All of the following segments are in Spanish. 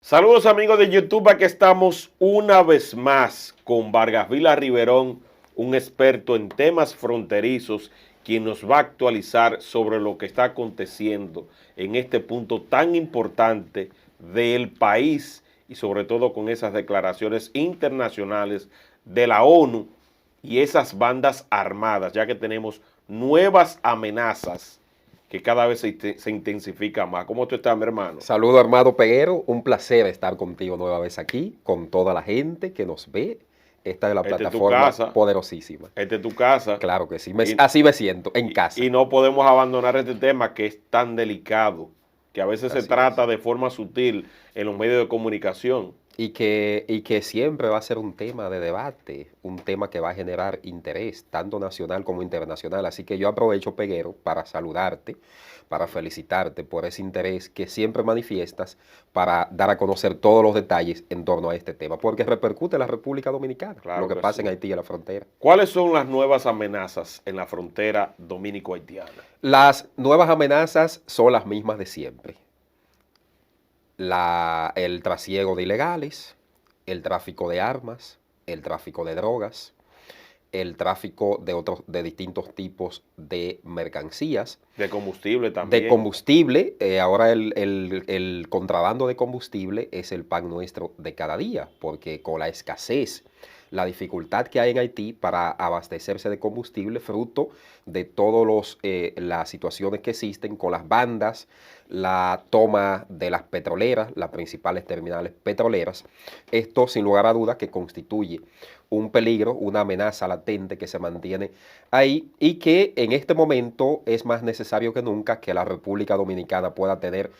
Saludos amigos de YouTube, aquí estamos una vez más con Vargas Vila Riverón, un experto en temas fronterizos, quien nos va a actualizar sobre lo que está aconteciendo en este punto tan importante del país y sobre todo con esas declaraciones internacionales de la ONU y esas bandas armadas, ya que tenemos nuevas amenazas que cada vez se intensifica más. ¿Cómo tú estás, mi hermano? Saludo, Armado Peguero, un placer estar contigo nueva vez aquí, con toda la gente que nos ve. Esta es la Esta es tu plataforma casa, poderosísima. esta es tu casa, Claro que sí, y, así me siento, en y casa. no podemos abandonar este tema que es tan delicado, que a veces se Así es. trata de forma sutil en los medios de comunicación. Y que siempre va a ser un tema de debate, un tema que va a generar interés, tanto nacional como internacional. Así que yo aprovecho, Peguero, para saludarte, para felicitarte por ese interés que siempre manifiestas para dar a conocer todos los detalles en torno a este tema, porque repercute en la República Dominicana, lo Claro que que pasa en sí. Haití y en la frontera. ¿Cuáles son las nuevas amenazas en la frontera dominico-haitiana? Las nuevas amenazas son las mismas de siempre. El trasiego de ilegales, el tráfico de armas, el tráfico de drogas, el tráfico de distintos tipos de mercancías, De combustible de también. combustible. Ahora el contrabando de combustible es el pan nuestro de cada día, porque con la escasez, la dificultad que hay en Haití para abastecerse de combustible, fruto de todas las situaciones que existen con las bandas, la toma de las petroleras, las principales terminales petroleras, esto sin lugar a dudas que constituye un peligro, una amenaza latente que se mantiene ahí y que en este momento es más necesario que nunca que la República Dominicana pueda tener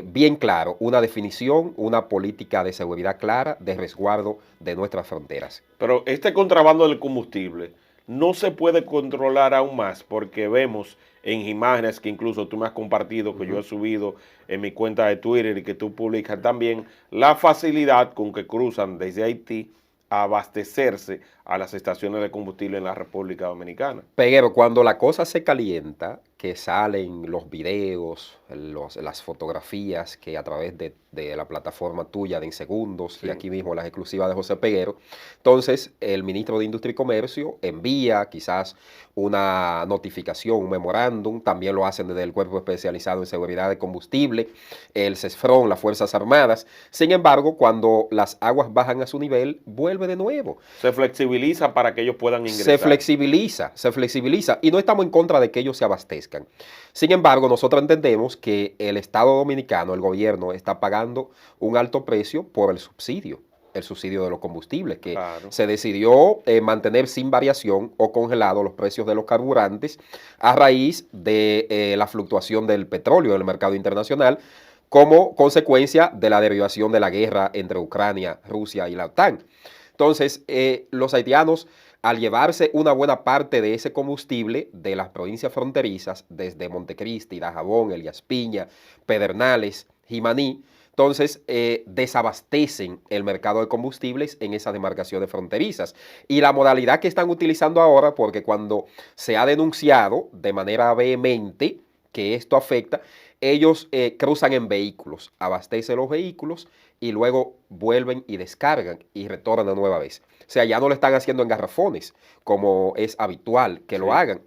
bien claro una definición, una política de seguridad clara, de resguardo de nuestras fronteras. Pero este contrabando del combustible no se puede controlar aún más porque vemos en imágenes que incluso tú me has compartido, que yo he subido en mi cuenta de Twitter y que tú publicas también, la facilidad con que cruzan desde Haití a abastecerse a las estaciones de combustible en la República Dominicana. Pero cuando la cosa se calienta, que salen los videos, las fotografías que a través de la plataforma tuya de En Segundos y Sí. aquí mismo las exclusivas de José Peguero, entonces el ministro de Industria y Comercio envía quizás una notificación, un memorándum, también lo hacen desde el Cuerpo Especializado en Seguridad de Combustible, el CESFRON, las Fuerzas Armadas. Sin embargo, cuando las aguas bajan a su nivel, vuelve de nuevo. Se flexibiliza para que ellos puedan Se ingresar. flexibiliza, se flexibiliza y no estamos en contra de que ellos se abastezcan. Sin embargo, nosotros entendemos que el Estado Dominicano, el gobierno, está pagando un alto precio por el subsidio de los combustibles, que Claro. se decidió mantener sin variación o congelado los precios de los carburantes a raíz de la fluctuación del petróleo en el mercado internacional como consecuencia de la derivación de la guerra entre Ucrania, Rusia y la OTAN. Entonces, los haitianos, al llevarse una buena parte de ese combustible de las provincias fronterizas, desde Montecristi, Dajabón, Elías Piña, Pedernales, Jimaní, entonces desabastecen el mercado de combustibles en esas demarcaciones fronterizas. Y la modalidad que están utilizando ahora, porque cuando se ha denunciado de manera vehemente que esto afecta, ellos cruzan en vehículos, abastecen los vehículos y luego vuelven y descargan y retornan nueva vez. O sea, ya no lo están haciendo en garrafones, como es habitual que lo Sí. hagan,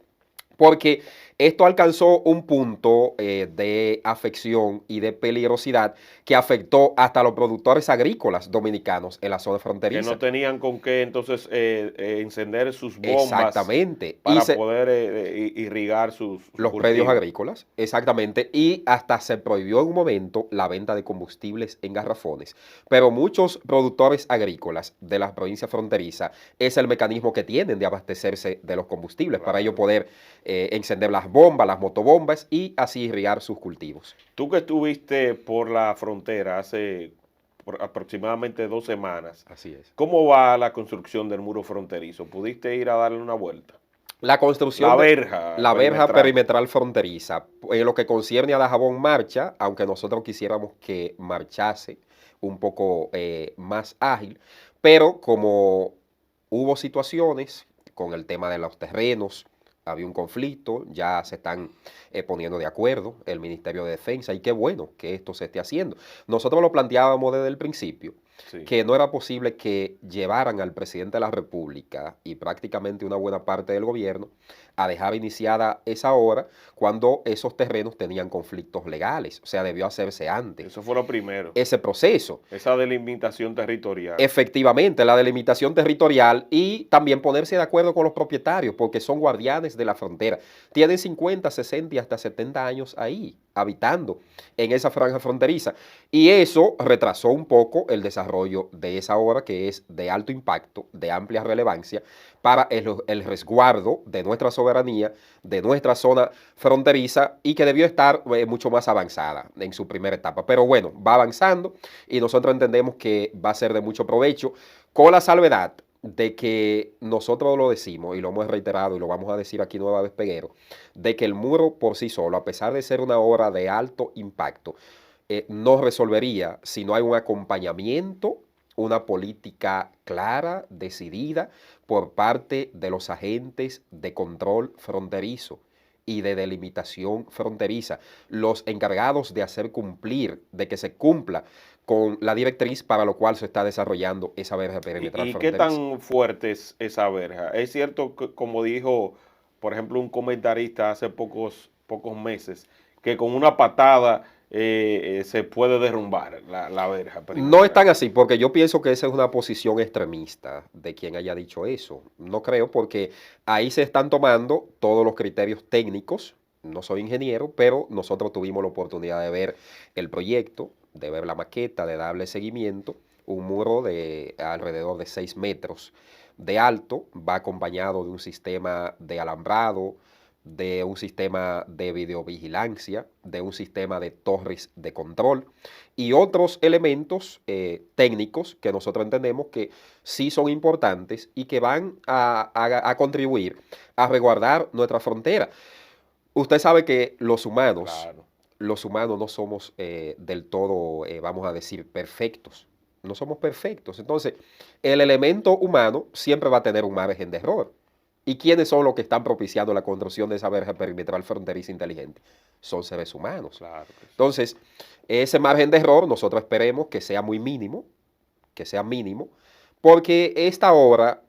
porque esto alcanzó un punto de afección y de peligrosidad que afectó hasta a los productores agrícolas dominicanos en la zona Que no fronteriza. tenían con qué entonces encender sus bombas Exactamente. para poder irrigar sus Los predios cultivos. agrícolas, exactamente, y hasta se prohibió en un momento la venta de combustibles en garrafones. Pero muchos productores agrícolas de las provincias fronterizas es el mecanismo que tienen de abastecerse de los combustibles para ellos Claro. poder encender las bombas, las motobombas y así irrigar sus cultivos. Tú que estuviste por la frontera hace aproximadamente 2 semanas, Así es. ¿cómo va la construcción del muro fronterizo? ¿Pudiste ir a darle una vuelta? La construcción La de verja la verja perimetral. perimetral fronteriza, en lo que concierne a Dajabón marcha, aunque nosotros quisiéramos que marchase un poco más ágil, pero como hubo situaciones con el tema de los terrenos había un conflicto, ya se están poniendo de acuerdo el Ministerio de Defensa y qué bueno que esto se esté haciendo. Nosotros lo planteábamos desde el principio, Sí. que no era posible que llevaran al presidente de la República y prácticamente una buena parte del gobierno a dejar iniciada esa obra cuando esos terrenos tenían conflictos legales. O sea, debió hacerse antes Eso fue lo primero, ese proceso. esa delimitación territorial. Efectivamente, la delimitación territorial y también ponerse de acuerdo con los propietarios, porque son guardianes de la frontera. Tienen 50, 60 y hasta 70 años ahí, habitando en esa franja fronteriza. Y eso retrasó un poco el desarrollo de esa obra que es de alto impacto, de amplia relevancia para el resguardo de nuestra soberanía, de nuestra zona fronteriza y que debió estar mucho más avanzada en su primera etapa. Pero bueno, va avanzando y nosotros entendemos que va a ser de mucho provecho, con la salvedad de que nosotros lo decimos y lo hemos reiterado y lo vamos a decir aquí Nueva vez Peguero, de que el muro por sí solo, a pesar de ser una obra de alto impacto, no resolvería si no hay un acompañamiento, una política clara, decidida por parte de los agentes de control fronterizo y de delimitación fronteriza, los encargados de hacer cumplir, de que se cumpla con la directriz para lo cual se está desarrollando esa verja perimetral ¿Y qué fronteriza. tan fuerte es esa verja? Es cierto que, como dijo, por ejemplo, un comentarista hace pocos meses, que con una patada se puede derrumbar la verja No es perimetral. tan así, porque yo pienso que esa es una posición extremista de quien haya dicho eso. No creo, porque ahí se están tomando todos los criterios técnicos. No soy ingeniero, pero nosotros tuvimos la oportunidad de ver el proyecto, de ver la maqueta, de darle seguimiento. Un muro de alrededor de 6 metros de alto, va acompañado de un sistema de alambrado, de un sistema de videovigilancia, de un sistema de torres de control y otros elementos técnicos que nosotros entendemos que sí son importantes y que van a contribuir a resguardar nuestra frontera. Usted sabe que Claro. los humanos no somos del todo, vamos a decir, perfectos. No somos perfectos. Entonces, el elemento humano siempre va a tener un margen de error. ¿Y quiénes son los que están propiciando la construcción de esa verja perimetral fronteriza inteligente? Son seres humanos. Claro que sí. Entonces, ese margen de error nosotros esperemos que sea muy mínimo, que sea mínimo, porque esta obra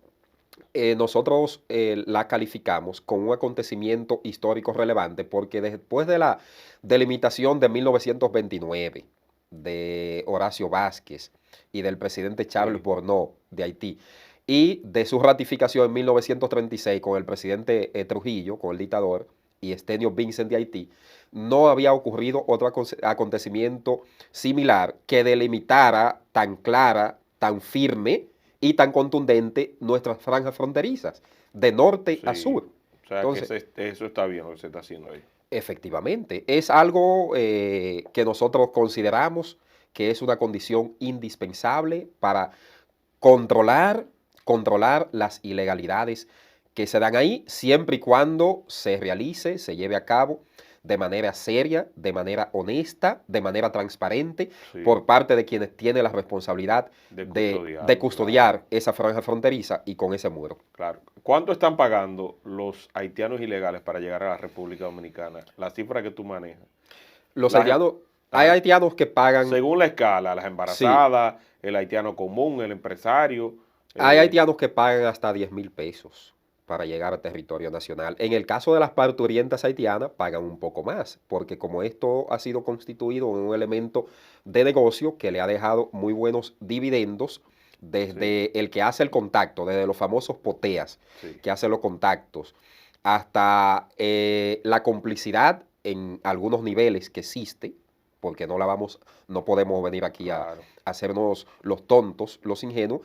nosotros la calificamos con un acontecimiento histórico relevante, porque después de la delimitación de 1929 de Horacio Vázquez y del presidente Charles Sí. Bourneau de Haití, y de su ratificación en 1936 con el presidente Trujillo, con el dictador, y Estenio Vincent de Haití, no había ocurrido otro acontecimiento similar que delimitara tan clara, tan firme y tan contundente nuestras franjas fronterizas, de norte a Sí. sur. O sea, que Entonces, eso está bien lo que se está haciendo ahí. efectivamente, es algo que nosotros consideramos que es una condición indispensable para controlar, controlar las ilegalidades que se dan ahí, siempre y cuando se realice, se lleve a cabo de manera seria, de manera honesta, de manera transparente, Sí. por parte de quienes tienen la responsabilidad De de custodiarlo, custodiar esa franja fronteriza y con ese muro. Claro. ¿Cuánto están pagando los haitianos ilegales para llegar a la República Dominicana? La cifra que tú manejas. Los Las em- haitianos, hay Ajá. haitianos que pagan, Según la escala, las sí, embarazadas, el haitiano común, el empresario. hay eh, haitianos que pagan hasta 10,000 pesos para llegar a territorio nacional. En el caso de las parturientas haitianas, pagan un poco más, porque como esto ha sido constituido en un elemento de negocio que le ha dejado muy buenos dividendos, desde sí, el que hace el contacto, desde los famosos poteas sí, que hacen los contactos, hasta la complicidad en algunos niveles que existe, porque no podemos venir aquí a claro. hacernos los tontos, los ingenuos.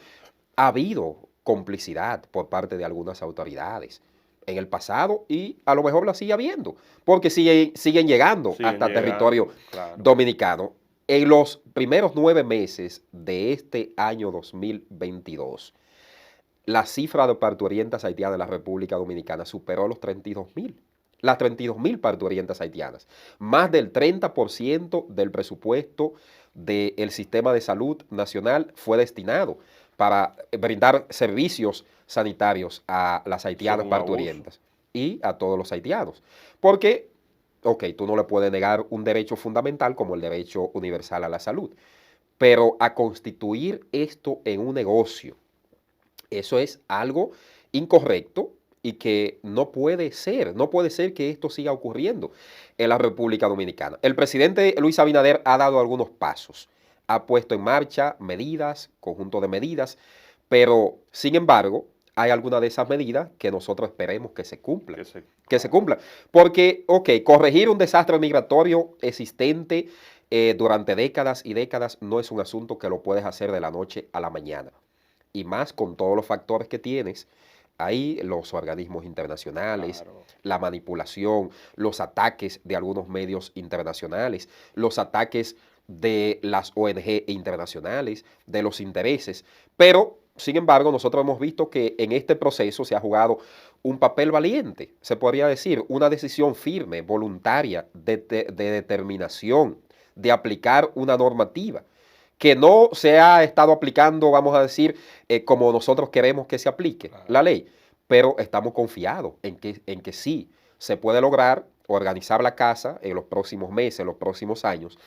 Ha habido complicidad por parte de algunas autoridades en el pasado y a lo mejor la sigue habiendo, porque siguen llegando Siguen hasta territorio llegando, claro. dominicano. En los primeros 9 meses de este año 2022, la cifra de parturientas haitianas en la República Dominicana superó los 32,000. Las 32,000 parturientas haitianas. Más del 30% del presupuesto del sistema de salud nacional fue destinado para brindar servicios sanitarios a las Eso es haitianas un abuso. parturientas. y a todos los haitianos. Porque, ok, tú no le puedes negar un derecho fundamental como el derecho universal a la salud, pero a constituir esto en un negocio, eso es algo incorrecto y que no puede ser que esto siga ocurriendo en la República Dominicana. El presidente Luis Abinader ha dado algunos pasos, ha puesto en marcha medidas, conjunto de medidas, pero sin embargo hay algunas de esas medidas que nosotros esperemos que se cumplan. Que se cumplan. Porque, ok, corregir un desastre migratorio existente durante décadas y décadas no es un asunto que lo puedes hacer de la noche a la mañana. Y más con todos los factores que tienes, ahí los organismos internacionales, claro, la manipulación, los ataques de algunos medios internacionales, los ataques de las ONG internacionales, de los intereses. Pero, sin embargo, nosotros hemos visto que en este proceso se ha jugado un papel valiente, se podría decir, una decisión firme, voluntaria, de determinación, de aplicar una normativa que no se ha estado aplicando, vamos a decir, como nosotros queremos que se aplique la ley, pero estamos confiados en que sí se puede lograr organizar la casa en los próximos meses, en los próximos años,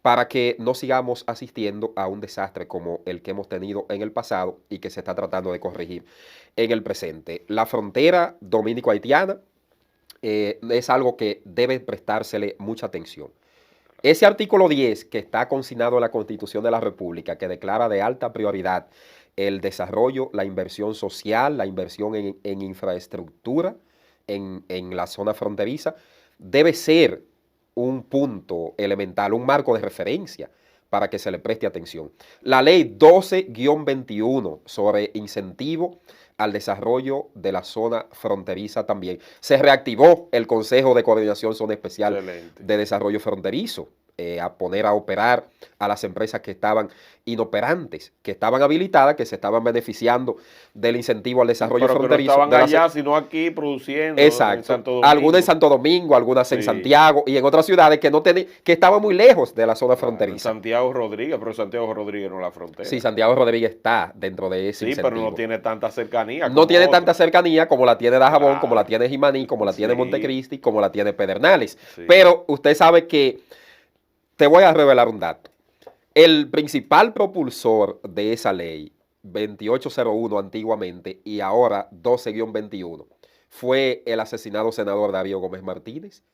para que no sigamos asistiendo a un desastre como el que hemos tenido en el pasado y que se está tratando de corregir en el presente. La frontera dominico-haitiana es algo que debe prestársele mucha atención. Ese artículo 10 que está consignado en la Constitución de la República, que declara de alta prioridad el desarrollo, la inversión social, la inversión en infraestructura en la zona fronteriza, debe ser un punto elemental, un marco de referencia para que se le preste atención. La ley 12-21 sobre incentivo al desarrollo de la zona fronteriza también. Se reactivó el Consejo de Coordinación Zona Especial de Desarrollo Fronterizo, a poner a operar a las empresas que estaban inoperantes, que estaban habilitadas, que se estaban beneficiando del incentivo al desarrollo fronterizo. Pero no estaban allá, sino aquí produciendo. Exacto. En Santo Domingo. Algunas en Santo Domingo, algunas en Santiago y en otras ciudades que no que estaban muy lejos de la zona fronteriza. Santiago Rodríguez, pero Santiago Rodríguez no es la frontera. Sí, Santiago Rodríguez está dentro de ese incentivo. Pero no tiene tanta cercanía. No tiene tanta cercanía como la tiene Dajabón, como la tiene Jimaní, como la tiene Montecristi, como la tiene Pedernales. Pero usted sabe que, te voy a revelar un dato. El principal propulsor de esa ley, 2801 antiguamente y ahora 12-21, fue el asesinado senador Darío Gómez Martínez,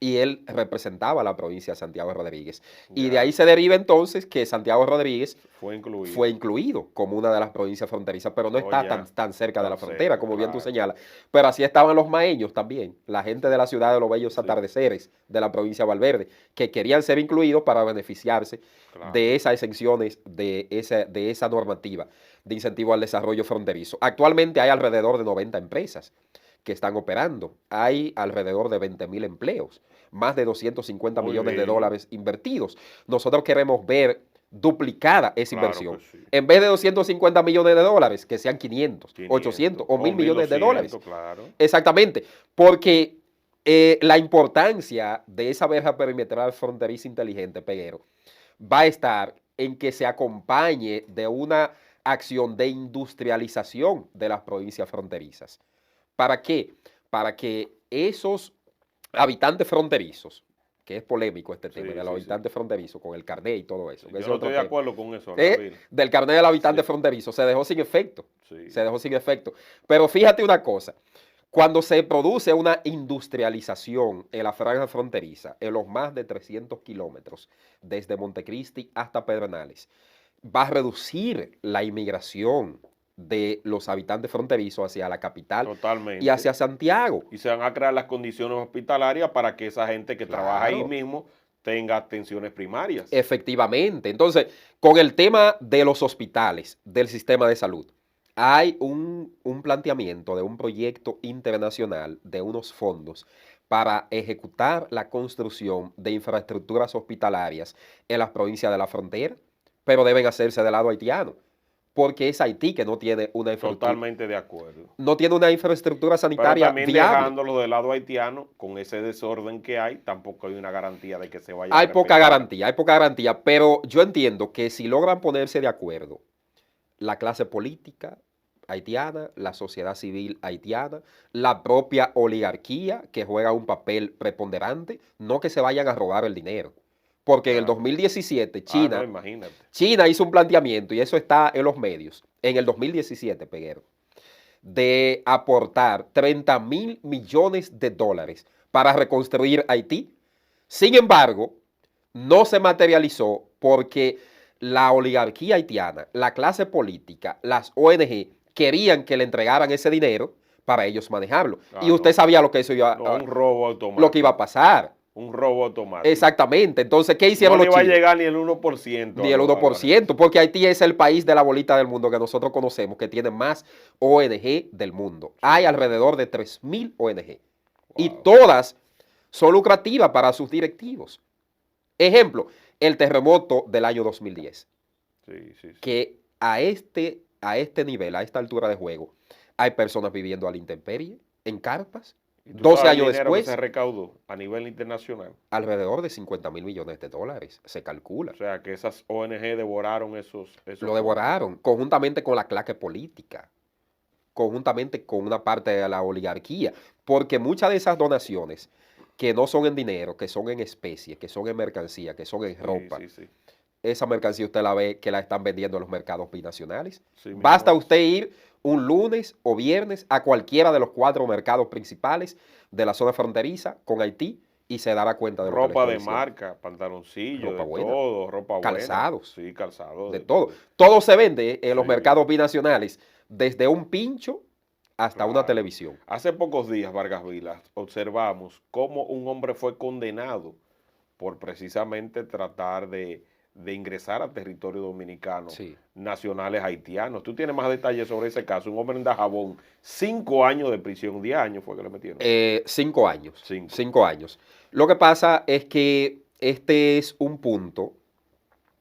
y él representaba a la provincia de Santiago Rodríguez. Y de ahí se deriva entonces que Santiago Rodríguez fue incluido como una de las provincias fronterizas, pero no está tan cerca de la frontera, como bien tú señalas. Pero así estaban los maeños también, la gente de la ciudad de los bellos atardeceres de la provincia de Valverde, que querían ser incluidos para beneficiarse de esas exenciones, de esa normativa de incentivo al desarrollo fronterizo. Actualmente hay alrededor de 90 empresas que están operando. Hay alrededor de 20,000 empleos, más de 250 millones de dólares invertidos. Nosotros queremos ver duplicada esa inversión. En vez de 250 millones de dólares, que sean 500, 800 o 1,000 millones de dólares. Exactamente, porque la importancia de esa verja perimetral fronteriza inteligente, Peguero, va a estar en que se acompañe de una acción de industrialización de las provincias fronterizas. ¿Para qué? Para que esos habitantes fronterizos, que es polémico este tema de los habitantes fronterizos, con el carnet y todo eso. Yo no estoy de acuerdo con eso. Del carnet del habitante fronterizo, se dejó sin efecto. Se dejó sin efecto. Pero fíjate una cosa, cuando se produce una industrialización en la franja fronteriza, en los más de 300 kilómetros, desde Montecristi hasta Pedernales, va a reducir la inmigración de los habitantes fronterizos hacia la capital y hacia Santiago. Y se van a crear las condiciones hospitalarias para que esa gente que trabaja ahí mismo tenga atenciones primarias. Efectivamente. Entonces, con el tema de los hospitales, del sistema de salud, hay un planteamiento de un proyecto internacional de unos fondos para ejecutar la construcción de infraestructuras hospitalarias en las provincias de la frontera, pero deben hacerse del lado haitiano, porque es Haití que no tiene una infraestructura. Totalmente de acuerdo. No tiene una infraestructura sanitaria pero también viable. Dejándolo del lado haitiano, con ese desorden que hay, tampoco hay una garantía de que se vaya a respetar. Hay poca garantía, pero yo entiendo que si logran ponerse de acuerdo la clase política, haitiana, la sociedad civil haitiana, la propia oligarquía que juega un papel preponderante, no que se vayan a robar el dinero. Porque en el Claro. 2017 No, imagínate. China hizo un planteamiento, y eso está en los medios, en el 2017, Peguero, de aportar 30.000 millones de dólares para reconstruir Haití. Sin embargo, no se materializó porque la oligarquía haitiana, la clase política, las ONG querían que le entregaran ese dinero para ellos manejarlo. Y usted No. sabía lo que eso iba, No, un robo automático. lo que iba a pasar. Un robo automático. Exactamente. Entonces, ¿qué hicieron no los chinos? No chinos? le va a llegar ni el 1%. Ni el 1%, porque Haití es el país de la bolita del mundo que nosotros conocemos, que tiene más ONG del mundo. Hay alrededor de 3.000 ONG. Wow. Y todas son lucrativas para sus directivos. Ejemplo, el terremoto del año 2010. Sí. Que a este nivel, a esta altura de juego, hay personas viviendo a la intemperie, en carpas. 12 años después, que se recaudó a nivel internacional. Alrededor de 50.000 millones de dólares, se calcula. O sea, que esas ONG devoraron esos Lo devoraron, conjuntamente con la clase política, conjuntamente con una parte de la oligarquía, porque muchas de esas donaciones, que no son en dinero, que son en especie, que son en mercancía, que son en ropa, esa mercancía usted la ve que la están vendiendo en los mercados binacionales. Basta usted ir un lunes o viernes a cualquiera de los 4 mercados principales de la zona fronteriza con Haití y se dará cuenta de lo que le estoy diciendo. Ropa de marca, pantaloncillos, ropa de buena, todo, ropa calzados, buena. Sí, calzados. De todo. Todo se vende en los mercados binacionales, desde un pincho hasta una televisión. Hace pocos días, Vargas Vila, observamos cómo un hombre fue condenado por precisamente tratar de ingresar a territorio dominicano, nacionales haitianos. ¿Tú tienes más detalles sobre ese caso? Un hombre en Dajabón, 5 años de prisión, 10 años fue que le metieron. 5 años. 5 años. Lo que pasa es que este es un punto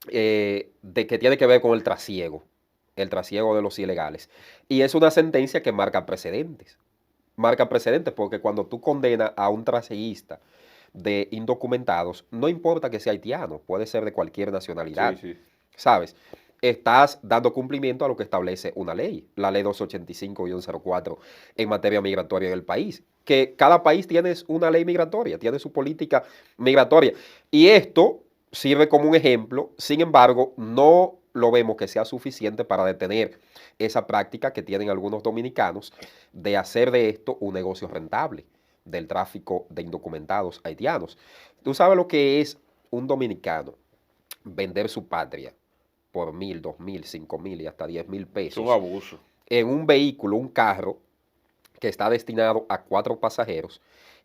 de que tiene que ver con el trasiego de los ilegales. Y es una sentencia que marca precedentes. Marca precedentes porque cuando tú condenas a un trasieguista de indocumentados, no importa que sea haitiano, puede ser de cualquier nacionalidad, ¿sabes? Estás dando cumplimiento a lo que establece una ley, la ley 285-04 en materia migratoria del país, que cada país tiene una ley migratoria, tiene su política migratoria, y esto sirve como un ejemplo. Sin embargo, no lo vemos que sea suficiente para detener esa práctica que tienen algunos dominicanos de hacer de esto un negocio rentable, del tráfico de indocumentados haitianos. ¿Tú sabes lo que es un dominicano vender su patria por 1.000, 2.000, 5.000 y hasta 10.000 pesos? Es un abuso. En un vehículo, un carro que está destinado a 4 pasajeros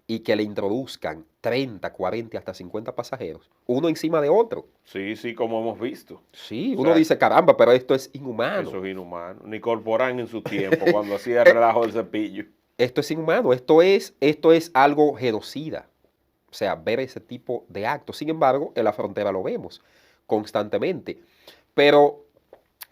y que le introduzcan 30, 40 hasta 50 pasajeros, uno encima de otro. Sí, como hemos visto. Sí, uno dice, caramba, pero esto es inhumano. Eso es inhumano. Ni Corporán en su tiempo, cuando hacía el relajo del cepillo. Esto es inhumano, esto es algo genocida. O sea, ver ese tipo de actos. Sin embargo, en la frontera lo vemos constantemente. Pero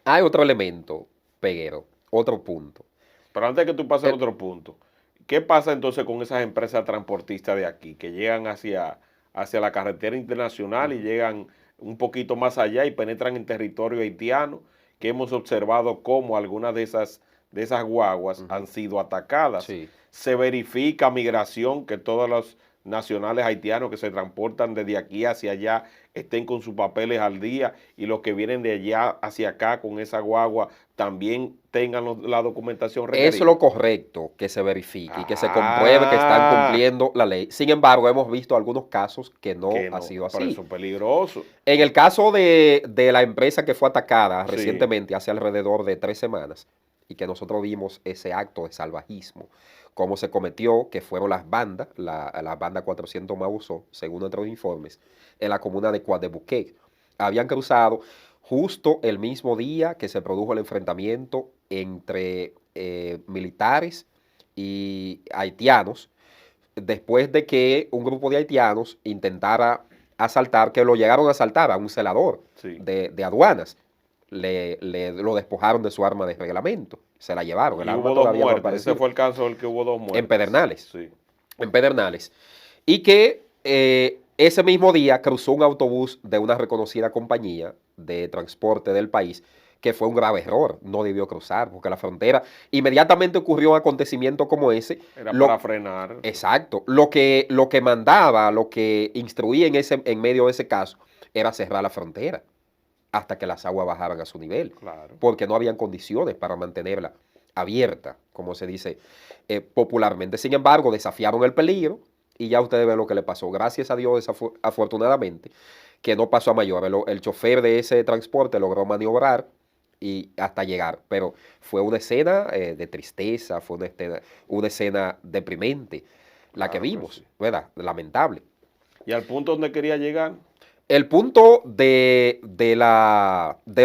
hay otro elemento, Peguero, otro punto. Pero antes de que tú pases al otro punto, ¿qué pasa entonces con esas empresas transportistas de aquí que llegan hacia la carretera internacional y llegan un poquito más allá y penetran en territorio haitiano, que hemos observado cómo algunas de esas guaguas han sido atacadas? Se verifica migración, que todos los nacionales haitianos que se transportan desde aquí hacia allá estén con sus papeles al día, y los que vienen de allá hacia acá con esa guagua también tengan la documentación requerida. Eso es lo correcto, que se verifique y que se compruebe que están cumpliendo la ley. Sin embargo, hemos visto algunos casos que no ha sido así. Pero eso es peligroso. En el caso de la empresa que fue atacada recientemente, hace alrededor de 3 semanas, y que nosotros vimos ese acto de salvajismo, cómo se cometió, que fueron las bandas, la banda 400 Mausó, según otros informes, en la comuna de Coadebuquet. Habían cruzado justo el mismo día que se produjo el enfrentamiento entre militares y haitianos, después de que un grupo de haitianos intentara asaltar, que lo llegaron a asaltar a un celador de aduanas. Lo despojaron de su arma de reglamento, se la llevaron. El arma todavía no apareció. Ese fue el caso del que hubo 2 muertes. En Pedernales. En Pedernales. Y que ese mismo día cruzó un autobús de una reconocida compañía de transporte del país que fue un grave error, no debió cruzar, porque la frontera, inmediatamente ocurrió un acontecimiento como ese. Era para frenar. Exacto, lo que mandaba, lo que instruía en medio de ese caso, era cerrar la frontera hasta que las aguas bajaran a su nivel, Claro. porque no habían condiciones para mantenerla abierta, como se dice popularmente. Sin embargo, desafiaron el peligro y ya ustedes ven lo que le pasó. Gracias a Dios, afortunadamente, que no pasó a mayor. El chofer de ese transporte logró maniobrar y hasta llegar, pero fue una escena de tristeza, fue una escena deprimente, la que Claro que vimos, sí. ¿verdad? Lamentable. Y al punto donde quería llegar, El punto de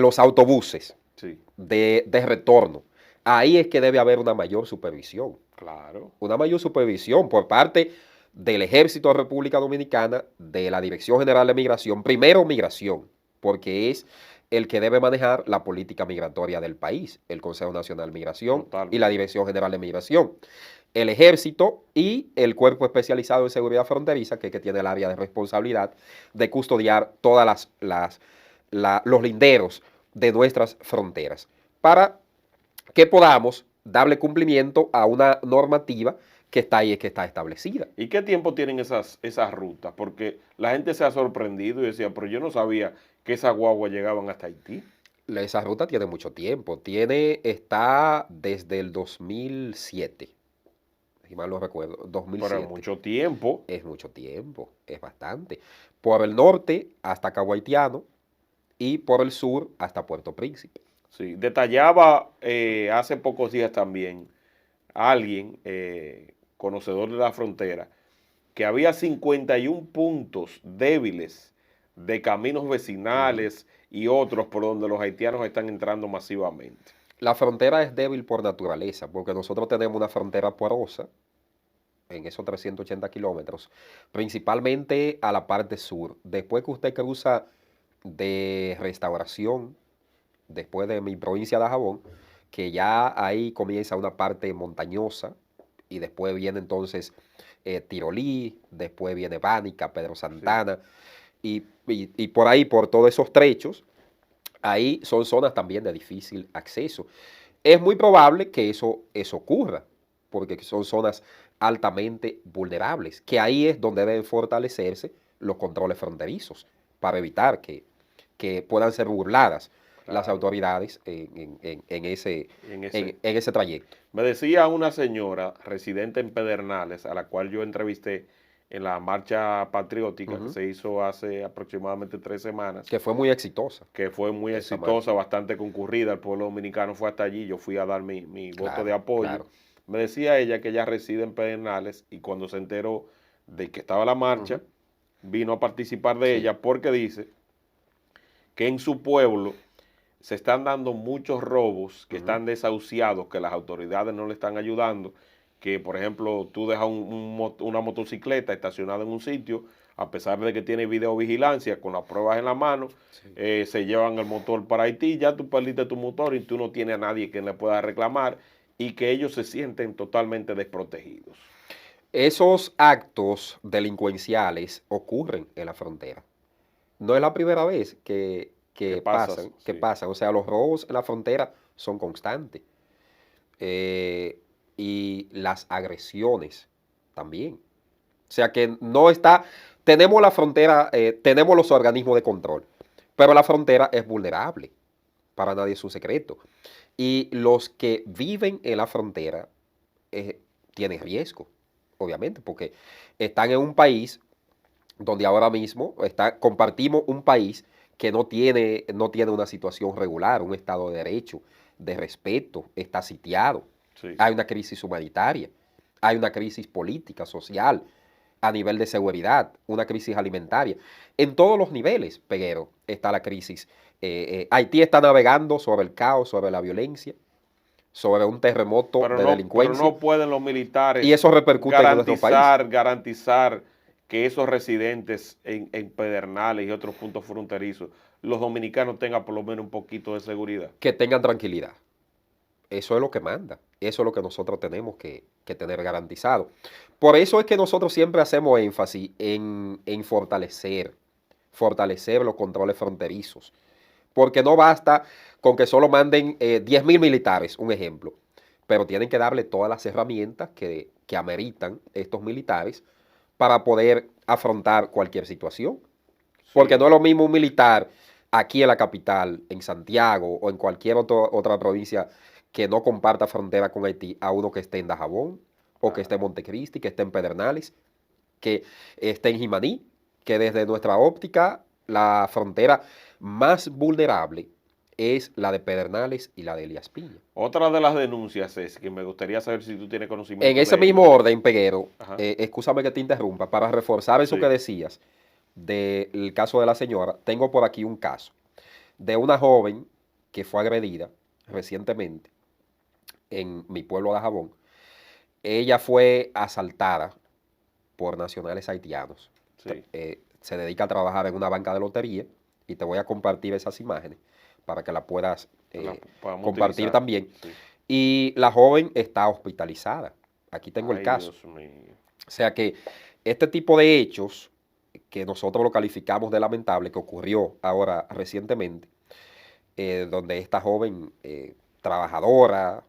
los autobuses sí, de retorno, ahí es que debe haber claro. una mayor supervisión por parte del Ejército de República Dominicana, de la Dirección General de Migración, primero migración, porque es el que debe manejar la política migratoria del país, el Consejo Nacional de Migración y la Totalmente. Dirección General de Migración, el Ejército y el Cuerpo Especializado en Seguridad Fronteriza, que tiene el área de responsabilidad de custodiar todas los linderos de nuestras fronteras, para que podamos darle cumplimiento a una normativa que está ahí, que está establecida. ¿Y qué tiempo tienen esas rutas? Porque la gente se ha sorprendido y decía, pero yo no sabía que esas guaguas llegaban hasta Haití. Esa ruta tiene mucho tiempo, está desde el 2007, si mal no recuerdo, Pero 2007. mucho tiempo. Es mucho tiempo, es bastante. Por el norte hasta Cabo Haitiano y por el sur hasta Puerto Príncipe. Sí, detallaba hace pocos días también alguien, conocedor de la frontera, que había 51 puntos débiles de caminos vecinales y otros por donde los haitianos están entrando masivamente. La frontera es débil por naturaleza, porque nosotros tenemos una frontera porosa en esos 380 kilómetros, principalmente a la parte sur. Después que usted cruza de Restauración, después de mi provincia de Dajabón, que ya ahí comienza una parte montañosa y después viene entonces Tirolí, después viene Bánica, Pedro Sí. Santana y por ahí, por todos esos trechos, ahí son zonas también de difícil acceso. Es muy probable que eso ocurra, porque son zonas altamente vulnerables, que ahí es donde deben fortalecerse los controles fronterizos para evitar que puedan ser burladas las Claro. autoridades en ese, En ese. en ese trayecto. Me decía una señora residente en Pedernales, a la cual yo entrevisté en la marcha patriótica que Ujú. se hizo hace aproximadamente 3 semanas, Que fue muy exitosa que fue muy esa marcha. exitosa, bastante concurrida, el pueblo dominicano fue hasta allí, yo fui a dar mi voto de Claro, apoyo. claro. Me decía ella que ella reside en Pedernales y cuando se enteró de que estaba la marcha, Ujú. vino a participar de Sí. ella porque dice que en su pueblo se están dando muchos robos, que Ujú. están desahuciados, que las autoridades no le están ayudando, que por ejemplo tú dejas una motocicleta estacionada en un sitio, a pesar de que tiene videovigilancia, con las pruebas en la mano, Sí. se llevan el motor para Haití, ya tú perdiste tu motor y tú no tienes a nadie que le pueda reclamar y que ellos se sienten totalmente desprotegidos. Esos actos delincuenciales ocurren en la frontera. No es la primera vez ¿Qué que pasas? pasan, que Sí. pasan. O sea, los robos en la frontera son constantes. Eh, y las agresiones también. O sea que no está, tenemos la frontera, tenemos los organismos de control, pero la frontera es vulnerable, para nadie es un secreto. Y los que viven en la frontera tienen riesgo, obviamente, porque están en un país donde ahora mismo compartimos un país que no tiene una situación regular, un Estado de Derecho, de respeto, está sitiado. Sí. Hay una crisis humanitaria, hay una crisis política, social, a nivel de seguridad, una crisis alimentaria. En todos los niveles, Peguero, está la crisis. Haití está navegando sobre el caos, sobre la violencia, sobre un terremoto de Pero delincuencia, no pueden los y militares eso repercute en nuestro país. garantizar que esos residentes en Pedernales y otros puntos fronterizos, los dominicanos tengan por lo menos un poquito de seguridad. Que tengan tranquilidad. Eso es lo que manda. Eso es lo que nosotros tenemos que tener garantizado. Por eso es que nosotros siempre hacemos énfasis en fortalecer los controles fronterizos porque no basta con que solo manden 10.000 militares, un ejemplo, pero tienen que darle todas las herramientas que ameritan estos militares para poder afrontar cualquier situación. Porque no Sí, es lo mismo un militar aquí en la capital, en Santiago o en cualquier otra provincia que no comparta frontera con Haití, a uno que esté en Dajabón o que esté en claro. Montecristi, que esté en Pedernales, que esté en Jimaní, que desde nuestra óptica la frontera más vulnerable es la de Pedernales y la de Elías Piña. Otra de las denuncias es que me gustaría saber si tú tienes En conocimiento ese de mismo ello. orden, Peguero, Ajá, excúsame que te interrumpa, para reforzar eso que sí, decías del caso de la señora, tengo por aquí un caso de una joven que fue agredida recientemente en mi pueblo de Jabón. Ella fue asaltada por nacionales haitianos. sí, Se dedica a trabajar en una banca de lotería y te voy a compartir esas imágenes para que la puedas la podamos compartir utilizar. también. Sí. Y la joven está hospitalizada. Aquí tengo el Ay, caso. Dios mío. O sea que este tipo de hechos que nosotros lo calificamos de lamentable, que ocurrió ahora recientemente, donde esta joven trabajadora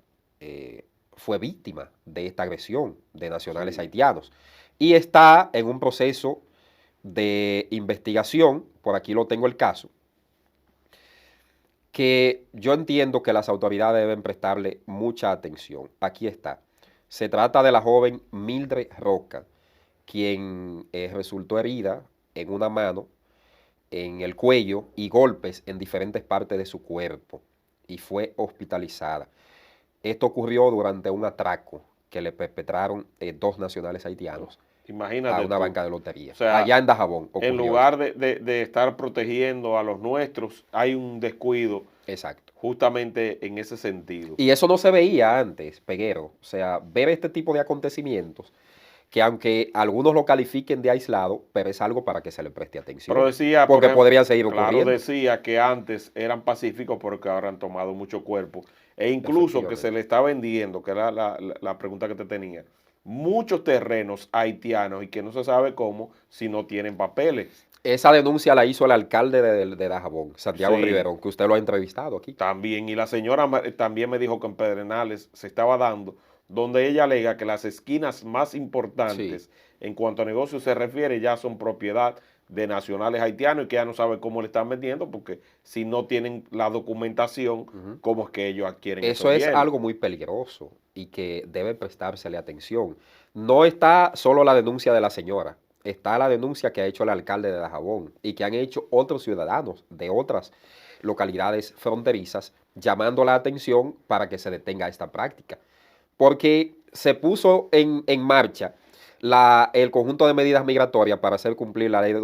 fue víctima de esta agresión de nacionales Sí, haitianos y está en un proceso de investigación, por aquí lo tengo el caso, que yo entiendo que las autoridades deben prestarle mucha atención. Aquí está. Se trata de la joven Mildred Roca, quien resultó herida en una mano, en el cuello y golpes en diferentes partes de su cuerpo y fue hospitalizada. Esto ocurrió durante un atraco que le perpetraron dos nacionales no. haitianos a Imagínate una tú. banca de O lotería. sea, Allá en Dajabón en ocurrió esto. lugar de estar protegiendo a los nuestros, hay un descuido Exacto. justamente en ese sentido. Y eso no se veía antes, Peguero. O sea, ver este tipo de acontecimientos, que aunque algunos lo califiquen de aislado, pero es algo para que se le preste Pero atención, decía, por porque ejemplo, podría seguir claro, ocurriendo. decía que antes eran pacíficos porque ahora han tomado mucho cuerpo. E incluso que se le Efectivamente. está vendiendo, que era la pregunta que te tenía, muchos terrenos haitianos y que no se sabe cómo si no tienen papeles. Esa denuncia la hizo el alcalde de Dajabón, Santiago Sí, Riverón, que usted lo ha entrevistado aquí. también. Y la señora también me dijo que en Pedernales se estaba dando, donde ella alega que las esquinas más Sí. importantes en cuanto a negocios se refiere ya son propiedad de nacionales haitianos y que ya no sabe cómo le están vendiendo porque si no tienen la documentación, Ujú. ¿cómo es que ellos adquieren esos Eso es bienes? algo muy peligroso y que debe prestársele atención. No está solo la denuncia de la señora, está la denuncia que ha hecho el alcalde de Dajabón y que han hecho otros ciudadanos de otras localidades fronterizas llamando la atención para que se detenga esta práctica. Porque se puso en marcha el conjunto de medidas migratorias para hacer cumplir la ley de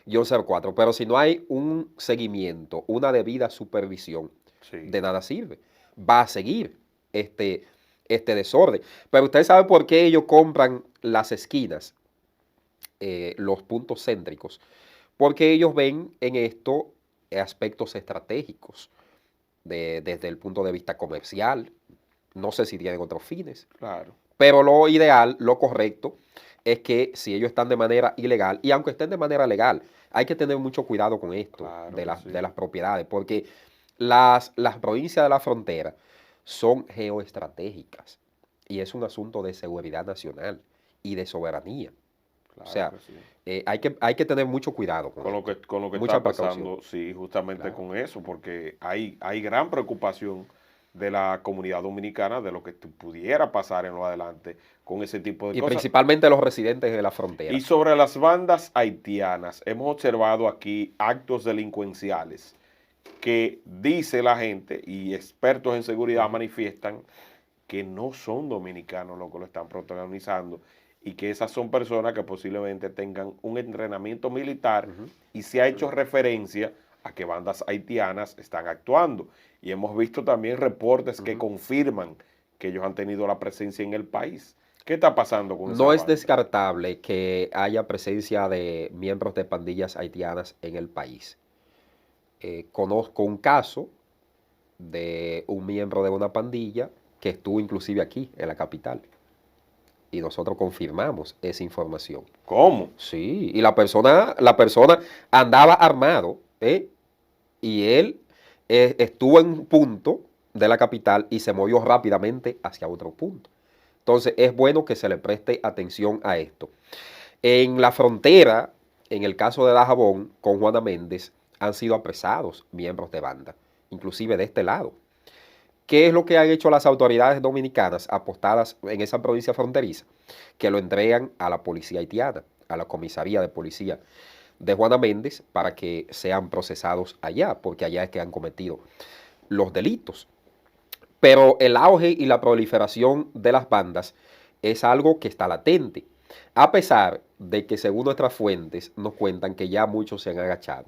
285-04, pero si no hay un seguimiento, una debida supervisión, Sí, de nada sirve. Va a seguir este, este desorden. Pero usted sabe por qué ellos compran las esquinas, los puntos céntricos, porque ellos ven en esto aspectos estratégicos desde el punto de vista comercial. No sé si tienen otros fines, claro, pero lo ideal, lo correcto, es que si ellos están de manera ilegal, y aunque estén de manera legal, hay que tener mucho cuidado con esto claro que de sí. las propiedades, porque las provincias de la frontera son geoestratégicas y es un asunto de seguridad nacional y de soberanía. O Claro sea, que sí. hay que tener mucho cuidado con esto, Con lo que mucha está precaución. pasando, sí, justamente Claro. con eso, porque hay gran preocupación de la comunidad dominicana de lo que pudiera pasar en lo adelante con ese tipo de Y cosas. principalmente los residentes de la Y frontera. sobre las bandas haitianas, hemos observado aquí actos delincuenciales que dice la gente y expertos en seguridad Ujú. manifiestan que no son dominicanos los que lo están protagonizando y que esas son personas que posiblemente tengan un entrenamiento militar Ujú. y se ha hecho referencia a que bandas haitianas están actuando. Y hemos visto también reportes que Ujú. confirman que ellos han tenido la presencia en el país. ¿Qué está pasando con esa No es banda? descartable que haya presencia de miembros de pandillas haitianas en el país. Conozco un caso de un miembro de una pandilla que estuvo inclusive aquí, en la capital, y nosotros confirmamos esa información. ¿Cómo? Sí, y la persona andaba armado, ¿eh? y él estuvo en un punto de la capital y se movió rápidamente hacia otro punto. Entonces es bueno que se le preste atención a esto. En la frontera, en el caso de Dajabón, con Juana Méndez, han sido apresados miembros de banda, inclusive de este lado. ¿Qué es lo que han hecho las autoridades dominicanas apostadas en esa provincia fronteriza? Que lo entregan a la policía haitiana, a la comisaría de policía de Juana Méndez, para que sean procesados allá, porque allá es que han cometido los delitos. Pero el auge y la proliferación de las bandas es algo que está latente, a pesar de que según nuestras fuentes nos cuentan que ya muchos se han agachado.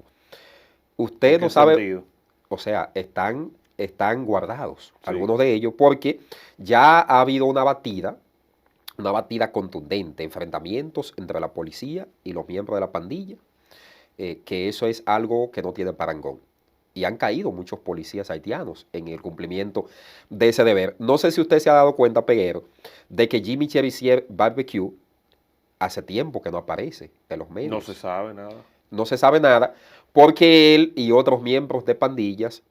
¿En Usted qué no sabe, sentido? o sea, están guardados, Sí. algunos de ellos, porque ya ha habido una batida contundente, enfrentamientos entre la policía y los miembros de la pandilla, que eso es algo que no tiene parangón. Y han caído muchos policías haitianos en el cumplimiento de ese deber. No sé si usted se ha dado cuenta, Peguero, de que Jimmy Cherizier Barbecue hace tiempo que no aparece en los medios. No se sabe nada. No se sabe nada porque él y otros miembros de pandillas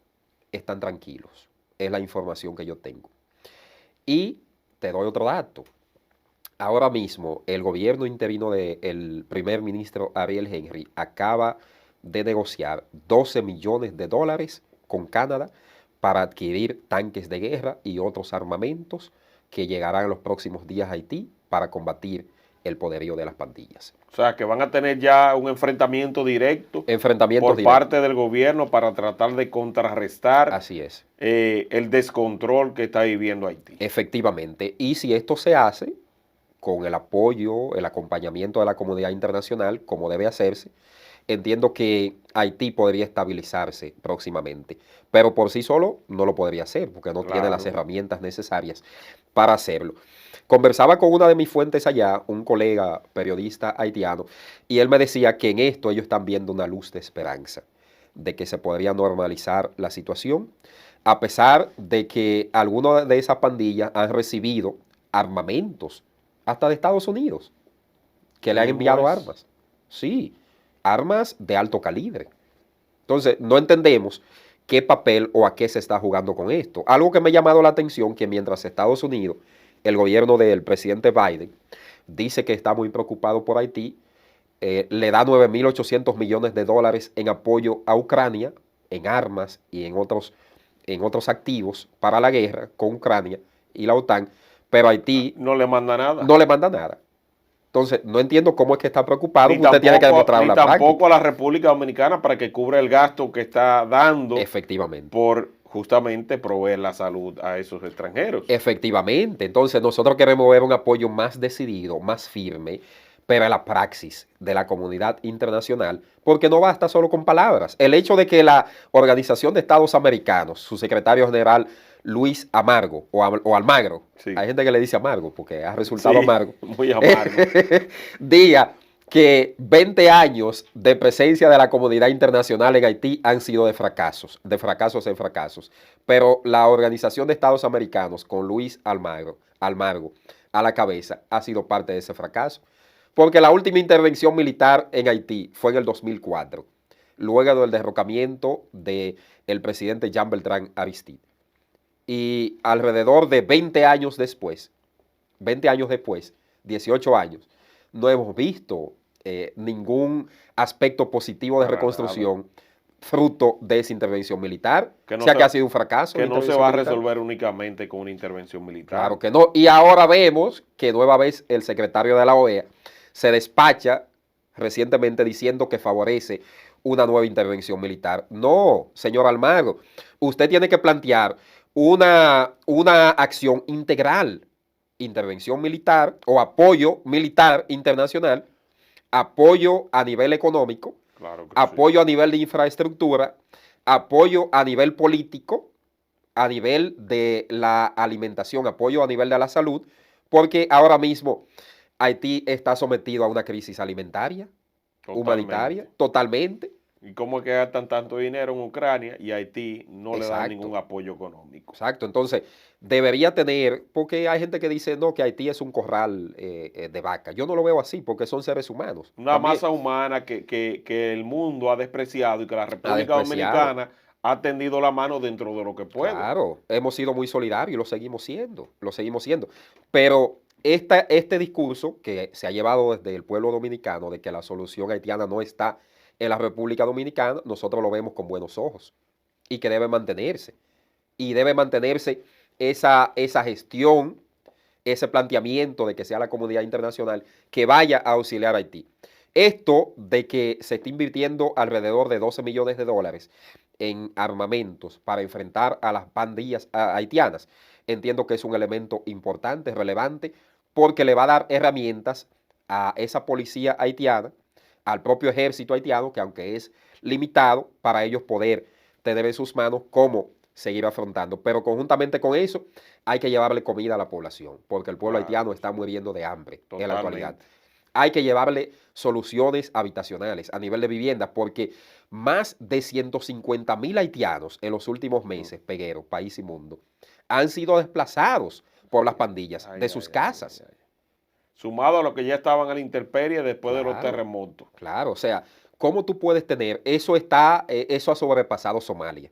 están tranquilos. Es la información que yo tengo. Y te doy otro dato. Ahora mismo el gobierno interino del primer ministro Ariel Henry acaba de negociar 12 millones de dólares con Canadá para adquirir tanques de guerra y otros armamentos que llegarán en los próximos días a Haití para combatir el poderío de las pandillas. O sea, que van a tener ya un enfrentamiento directo Enfrentamientos por parte del gobierno para tratar de contrarrestar Así es. el descontrol que está viviendo Haití. Efectivamente. Y si esto se hace con el apoyo, el acompañamiento de la comunidad internacional, como debe hacerse, entiendo que Haití podría estabilizarse próximamente, pero por sí solo no lo podría hacer, porque no tiene las herramientas necesarias para hacerlo. Conversaba con una de mis fuentes allá, un colega periodista haitiano, y él me decía que en esto ellos están viendo una luz de esperanza, de que se podría normalizar la situación, a pesar de que algunas de esas pandillas han recibido armamentos, hasta de Estados Unidos, que le han enviado armas. Sí, armas de alto calibre. Entonces, no entendemos qué papel o a qué se está jugando con esto. Algo que me ha llamado la atención, que mientras Estados Unidos, el gobierno del presidente Biden, dice que está muy preocupado por Haití, le da 9.800 millones de dólares en apoyo a Ucrania, en armas y en otros activos para la guerra con Ucrania y la OTAN, pero Haití no le manda nada. No le manda nada. Entonces, no entiendo cómo es que está preocupado, porque usted tiene que demostrar la práctica. Ni tampoco a la República Dominicana para que cubra el gasto que está dando. Efectivamente. Por justamente proveer la salud a esos extranjeros. Efectivamente. Entonces, nosotros queremos ver un apoyo más decidido, más firme, pero a la praxis de la comunidad internacional, porque no basta solo con palabras. El hecho de que la Organización de Estados Americanos, su secretario general Luis Amargo o Almagro, sí. Hay gente que le dice Amargo porque ha resultado amargo, muy amargo, diga que 20 años de presencia de la comunidad internacional en Haití han sido de fracasos en fracasos, pero la Organización de Estados Americanos con Luis Almagro a la cabeza ha sido parte de ese fracaso, porque la última intervención militar en Haití fue en el 2004, luego del derrocamiento del presidente Jean Bertrand Aristide. Y alrededor de 20 años después, 18 años, no hemos visto ningún aspecto positivo de reconstrucción fruto de esa intervención militar, que ha sido un fracaso. Que no se va a resolver únicamente con una intervención militar. Claro que no. Y ahora vemos que nueva vez el secretario de la OEA se despacha recientemente diciendo que favorece una nueva intervención militar. No, señor Almagro, usted tiene que plantear una acción integral, intervención militar o apoyo militar internacional, apoyo a nivel económico, claro que apoyo sí. A nivel de infraestructura, apoyo a nivel político, a nivel de la alimentación, apoyo a nivel de la salud, porque ahora mismo Haití está sometido a una crisis alimentaria, humanitaria, totalmente. ¿Y cómo es que gastan tanto dinero en Ucrania y Haití no le dan ningún Exacto, apoyo económico? exacto. Entonces, debería tener, porque hay gente que dice, no, que Haití es un corral de vaca. Yo no lo veo así, porque son seres humanos. Una También masa humana que el mundo ha despreciado y que la ha República despreciado. Dominicana ha tendido la mano dentro de lo que puede. Claro, hemos sido muy solidarios y lo seguimos siendo, lo seguimos siendo. Pero este discurso que se ha llevado desde el pueblo dominicano de que la solución haitiana no está en la República Dominicana, nosotros lo vemos con buenos ojos y que debe mantenerse. Y debe mantenerse esa gestión, ese planteamiento de que sea la comunidad internacional que vaya a auxiliar a Haití. Esto de que se está invirtiendo alrededor de 12 millones de dólares en armamentos para enfrentar a las pandillas haitianas, entiendo que es un elemento importante, relevante, porque le va a dar herramientas a esa policía haitiana, al propio ejército haitiano, que aunque es limitado, para ellos poder tener en sus manos cómo seguir afrontando. Pero conjuntamente con eso, hay que llevarle comida a la población, porque el pueblo Claro, haitiano está muriendo de hambre en la actualidad. totalmente. Hay que llevarle soluciones habitacionales a nivel de vivienda, porque más de 150.000 haitianos en los últimos Ujú. meses, Peguero, país y mundo, han sido desplazados por las pandillas Ay, de ay, sus ay, casas. ay, ay. Sumado a lo que ya estaban a la intemperie después de los Claro, terremotos. claro. O sea, ¿cómo tú puedes tener? Eso ha sobrepasado Somalia.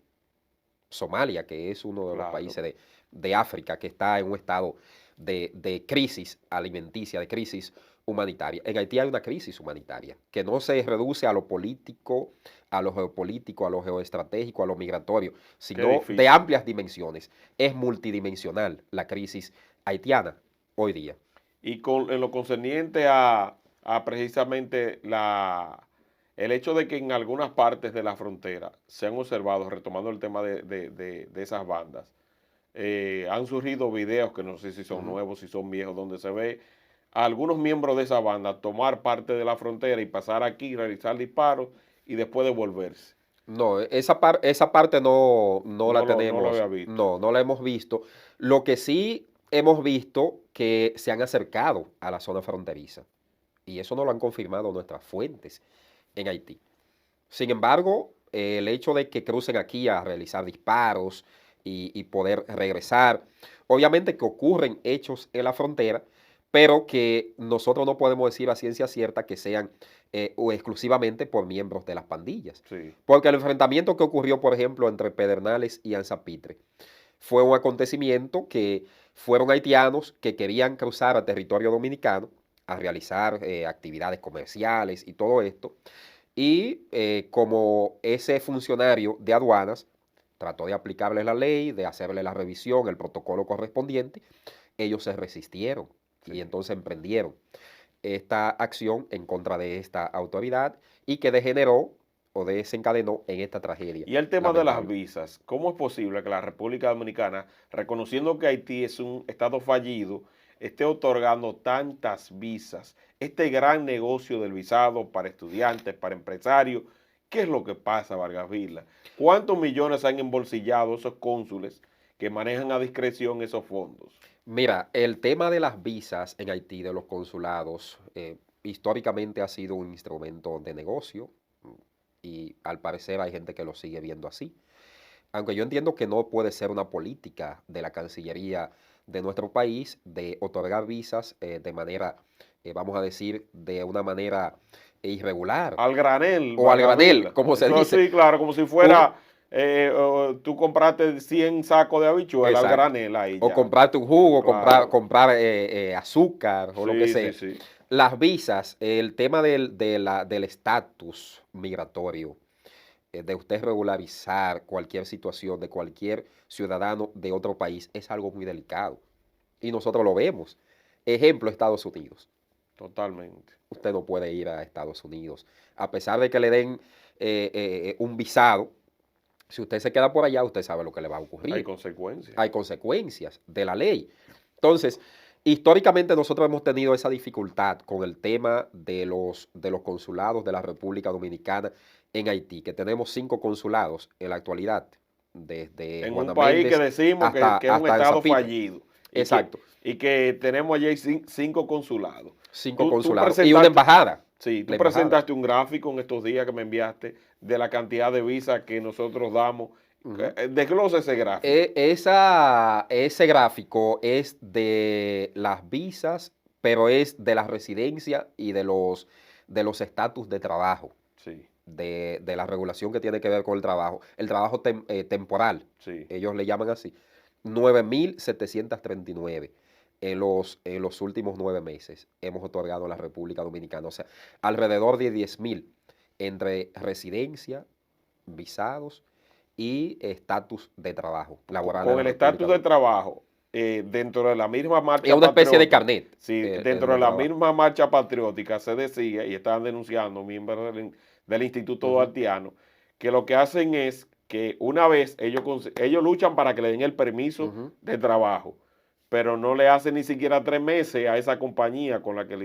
Somalia, que es uno de los Claro. países de África que está en un estado de crisis alimenticia, de crisis humanitaria. En Haití hay una crisis humanitaria que no se reduce a lo político, a lo geopolítico, a lo geoestratégico, a lo migratorio, Qué sino de difícil. amplias dimensiones. Es multidimensional la crisis haitiana hoy día. Y en lo concerniente a precisamente el hecho de que en algunas partes de la frontera se han observado, retomando el tema de esas bandas, han surgido videos que no sé si son Ujú. nuevos, si son viejos, donde se ve a algunos miembros de esa banda tomar parte de la frontera y pasar aquí, realizar disparos y después devolverse. No, esa parte no la No lo tenemos, había visto. no la hemos visto. Lo que sí hemos visto que se han acercado a la zona fronteriza y eso no lo han confirmado nuestras fuentes en Haití. Sin embargo, el hecho de que crucen aquí a realizar disparos y poder regresar, obviamente que ocurren hechos en la frontera, pero que nosotros no podemos decir a ciencia cierta que sean o exclusivamente por miembros de las pandillas. Sí, Porque el enfrentamiento que ocurrió, por ejemplo, entre Pedernales y Anzapitre fue un acontecimiento que fueron haitianos que querían cruzar a territorio dominicano a realizar actividades comerciales y todo esto. Y como ese funcionario de aduanas trató de aplicarles la ley, de hacerle la revisión, el protocolo correspondiente, ellos se resistieron y sí. entonces emprendieron esta acción en contra de esta autoridad y que degeneró o desencadenó en esta tragedia Y el tema de las lamentable. visas, ¿cómo es posible que la República Dominicana, reconociendo que Haití es un estado fallido, esté otorgando tantas visas? Este gran negocio del visado para estudiantes, para empresarios, ¿qué es lo que pasa, Vargas Vila? ¿Cuántos millones han embolsillado esos cónsules que manejan a discreción esos fondos? Mira, el tema de las visas en Haití, de los consulados, históricamente ha sido un instrumento de negocio y al parecer hay gente que lo sigue viendo así. Aunque yo entiendo que no puede ser una política de la Cancillería de nuestro país de otorgar visas de manera, vamos a decir, de una manera irregular Al granel, o al Vargas granel, Vila. como se Eso dice. sí, claro, como si Un, fuera, tú compraste 100 sacos de habichuela al exacto. granel ahí O ya. comprarte un jugo, Claro. comprar azúcar o lo que Sí, sí, sea. sí. Las visas, el tema del estatus migratorio, de usted regularizar cualquier situación de cualquier ciudadano de otro país es algo muy delicado. Y nosotros lo vemos. Ejemplo, Estados Unidos. Totalmente. Usted no puede ir a Estados Unidos. A pesar de que le den un visado, si usted se queda por allá, usted sabe lo que le va a Hay ocurrir. consecuencias. Hay consecuencias de la ley. Entonces, históricamente nosotros hemos tenido esa dificultad con el tema de los consulados de la República Dominicana en Haití, que tenemos 5 consulados en la actualidad, desde En un Juana país que Méndez decimos hasta, que es un hasta estado Anzapitre. fallido Exacto, y que tenemos allí 5 consulados. 5 Tú consulados y una presentaste, embajada. Sí, tú la embajada. presentaste un gráfico en estos días que me enviaste de la cantidad de visas que nosotros damos. Ujú. Desglosa ese gráfico. Ese gráfico es de las visas, pero es de la residencia y de los estatus de trabajo, Sí, de la regulación que tiene que ver con el trabajo temporal, sí. ellos le llaman así, 9.739 en los últimos 9 meses hemos otorgado a la República Dominicana, o sea, alrededor de 10.000 entre residencia, visados y estatus de trabajo laboral en Con la el República estatus de Dominicana. trabajo, dentro de la misma Es marcha una especie de patriótica, carnet sí, el dentro de de la trabajo. misma marcha patriótica se decía, y estaban denunciando miembros del Instituto Ujú, Duartiano, que lo que hacen es que una vez ellos luchan para que le den el permiso ujú. de trabajo, pero no le hacen ni siquiera 3 meses a esa compañía con la que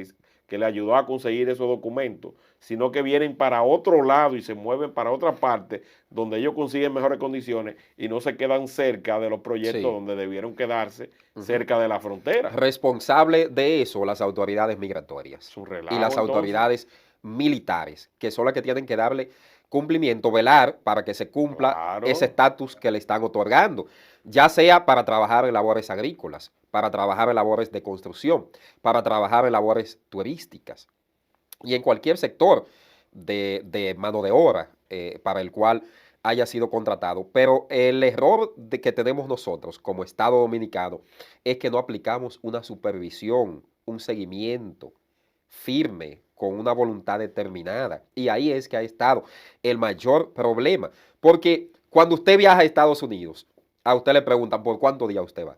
le ayudó a conseguir esos documentos, sino que vienen para otro lado y se mueven para otra parte donde ellos consiguen mejores condiciones y no se quedan cerca de los proyectos Sí. donde debieron quedarse, Ujú. cerca de la frontera. Responsable de eso las autoridades Es migratorias un y relajo las entonces. autoridades militares, que son las que tienen que darle cumplimiento, velar para que se cumpla ese Claro, estatus que le están otorgando, ya sea para trabajar en labores agrícolas, para trabajar en labores de construcción, para trabajar en labores turísticas y en cualquier sector de mano de obra para el cual haya sido contratado. Pero el error que tenemos nosotros como Estado Dominicano es que no aplicamos una supervisión, un seguimiento firme, con una voluntad determinada. Y ahí es que ha estado el mayor problema. Porque cuando usted viaja a Estados Unidos, a usted le preguntan por cuántos días usted va.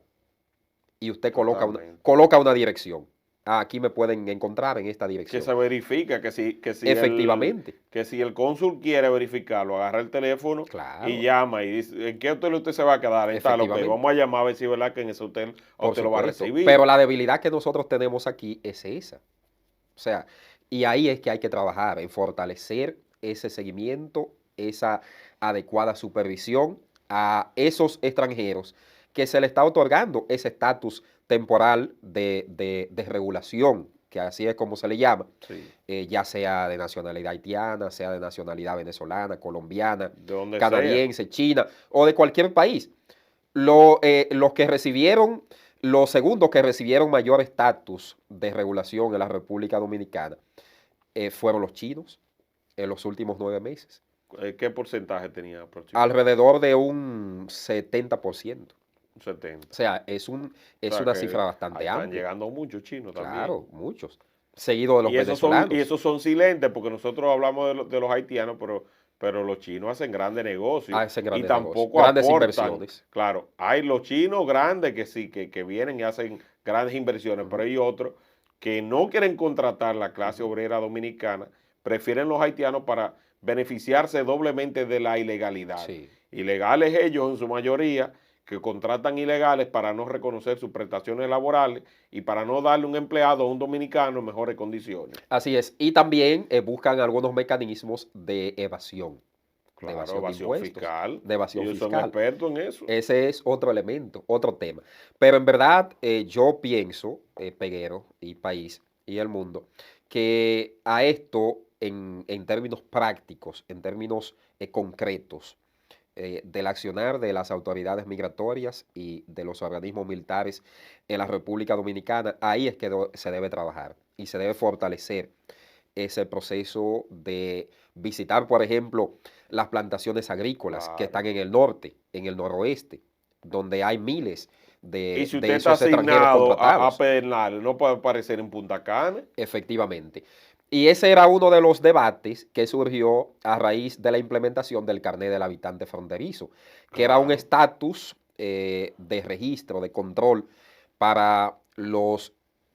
Y usted coloca una, totalmente. coloca una dirección. Ah, aquí me pueden encontrar en esta Que dirección. se verifica Efectivamente, que si el cónsul quiere verificarlo, agarra el teléfono y claro, llama y dice, ¿en qué hotel usted se va a quedar? En tal, ok, efectivamente, vamos a llamar a ver si es verdad que en ese hotel a por usted lo va a supuesto. Pero recibir. la debilidad que nosotros tenemos aquí es esa. O sea, y ahí es que hay que trabajar en fortalecer ese seguimiento, esa adecuada supervisión a esos extranjeros que se le está otorgando ese estatus temporal de regulación, que así es como se le llama, Sí, ya sea de nacionalidad haitiana, sea de nacionalidad venezolana, colombiana, de donde sea. canadiense, china o de cualquier país. Los que recibieron, los segundos que recibieron mayor estatus de regulación en la República Dominicana fueron los chinos en los últimos 9 meses. ¿Qué porcentaje tenía aproximadamente? Alrededor de un 70%. Un 70. O sea, O es sea una que cifra ahí bastante están amplia. llegando muchos chinos también. Claro, muchos. Seguido de los Y venezolanos. esos son silentes porque nosotros hablamos de los haitianos, pero los chinos hacen grandes negocios Hacen y grandes negocios, tampoco grandes aportan. inversiones. Claro, hay los chinos grandes que sí, que vienen y hacen grandes inversiones, pero Ujú, hay otros que no quieren contratar la clase ujú. obrera dominicana, prefieren los haitianos para beneficiarse doblemente de la ilegalidad. Sí. Ilegales ellos en su mayoría, que contratan ilegales para no reconocer sus prestaciones laborales y para no darle un empleado a un dominicano en mejores condiciones. Así es. Y también buscan algunos mecanismos de Claro, evasión de evasión impuestos, fiscal. de evasión Ellos son fiscal. expertos en eso. Ese es otro elemento, otro tema. Pero en verdad yo pienso, Peguero y país y el mundo, que a esto en términos prácticos, en términos concretos, del accionar de las autoridades migratorias y de los organismos militares en la República Dominicana, ahí es que se debe trabajar y se debe fortalecer ese proceso de visitar, por ejemplo, las plantaciones agrícolas que Claro. están en el norte, en el noroeste, donde hay miles Y de, si usted de está esos extranjeros asignado a contratados, Pedernales, no puede aparecer en Punta Cana. efectivamente. Y ese era uno de los debates que surgió a raíz de la implementación del carnet del habitante fronterizo, que era un Claro. estatus de registro, de control para los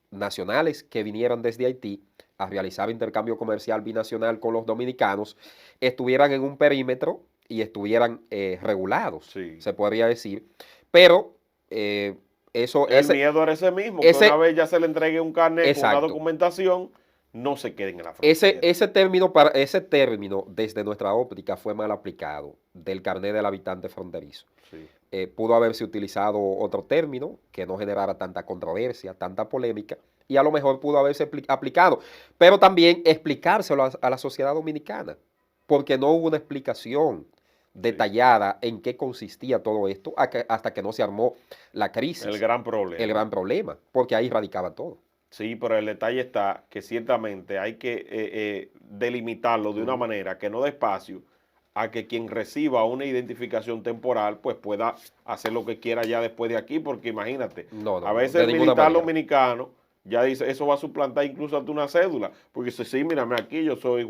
nacionales que vinieran desde Haití a realizar intercambio comercial binacional con los dominicanos, estuvieran en un perímetro y estuvieran regulados, Sí. se podría decir. Pero eh, eso, El miedo era ese mismo, que una ese, vez ya se le entregue un carnet con una exacto. documentación, no se queden en la Ese, frontera. ese, ese término, desde nuestra óptica, fue mal aplicado del carnet del habitante fronterizo. Sí. Pudo haberse utilizado otro término que no generara tanta controversia, tanta polémica, y a lo mejor pudo haberse aplicado, pero también explicárselo a la sociedad dominicana, porque no hubo una explicación Sí. detallada en qué consistía todo esto hasta que no se armó la El crisis, gran el problema. gran problema, porque ahí radicaba todo. Sí, pero el detalle está que ciertamente hay que delimitarlo de una Ujú. manera que no dé espacio a que quien reciba una identificación temporal pues pueda hacer lo que quiera ya después de aquí, porque imagínate, No, a no, no, veces de el ninguna militar manera. dominicano ya dice, eso va a suplantar incluso hasta una cédula, porque dice, sí, mírame aquí, yo soy